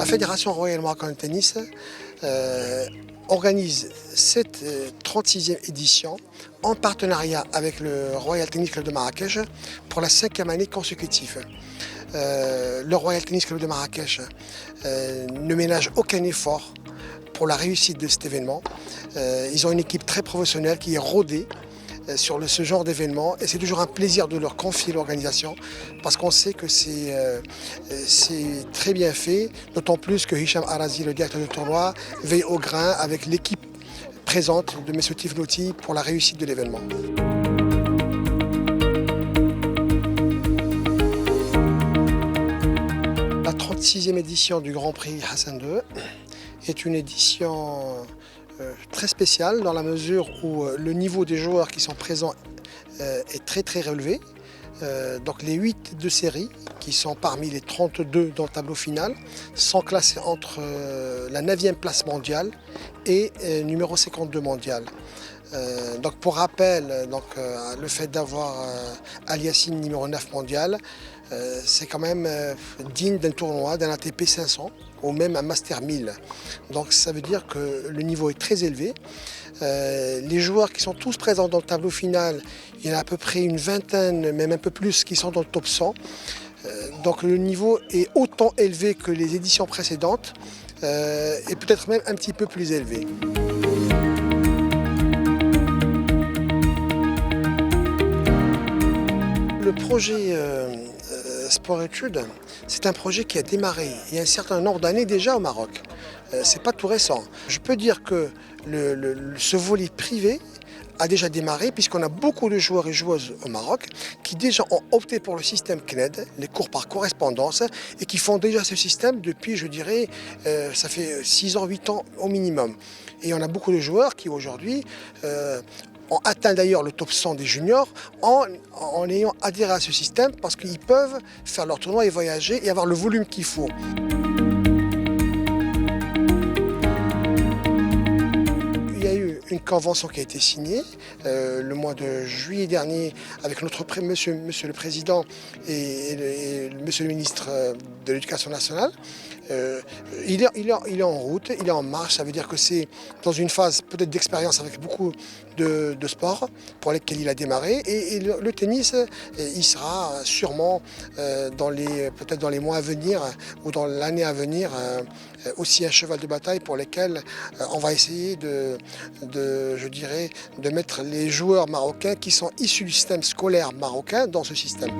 La Fédération royale marocaine de tennis organise cette 36e édition en partenariat avec le Royal Tennis Club de Marrakech pour la 5e année consécutive. Le Royal Tennis Club de Marrakech ne ménage aucun effort pour la réussite de cet événement. Ils ont une équipe très professionnelle qui est rodée sur ce genre d'événement et c'est toujours un plaisir de leur confier l'organisation parce qu'on sait que c'est très bien fait, d'autant plus que Hicham Arazi, le directeur du tournoi, veille au grain avec l'équipe présente de M. Tiflouti pour la réussite de l'événement. La 36e édition du Grand Prix Hassan II est une édition très spéciale dans la mesure où le niveau des joueurs qui sont présents est très relevé. Donc les 8 de série qui sont parmi les 32 dans le tableau final sont classés entre la 9e place mondiale et numéro 52 mondial. Donc pour rappel, le fait d'avoir Aliassime numéro 9 mondial, c'est quand même digne d'un tournoi, d'un ATP 500 ou même un Master 1000. Donc ça veut dire que le niveau est très élevé. Les joueurs qui sont tous présents dans le tableau final, il y en a à peu près une vingtaine, même un peu plus, qui sont dans le top 100. Donc le niveau est autant élevé que les éditions précédentes et peut-être même un petit peu plus élevé. Le projet Sport-Études, c'est un projet qui a démarré il y a un certain nombre d'années déjà au Maroc. C'est pas tout récent. Je peux dire que ce volet privé a déjà démarré puisqu'on a beaucoup de joueurs et joueuses au Maroc qui déjà ont opté pour le système CNED, les cours par correspondance, et qui font déjà ce système depuis, je dirais, ça fait 6 ans, 8 ans au minimum. Et on a beaucoup de joueurs qui aujourd'hui ont atteint d'ailleurs le top 100 des juniors en ayant adhéré à ce système parce qu'ils peuvent faire leur tournoi et voyager et avoir le volume qu'il faut. Il y a eu une convention qui a été signée le mois de juillet dernier avec monsieur le Président et monsieur le ministre de l'Éducation nationale. Il est en route, il est en marche, ça veut dire que c'est dans une phase peut-être d'expérience avec beaucoup de sports pour lesquels il a démarré et le tennis, il sera sûrement peut-être dans les mois à venir ou dans l'année à venir aussi un cheval de bataille pour lesquels on va essayer je dirais, de mettre les joueurs marocains qui sont issus du système scolaire marocain dans ce système.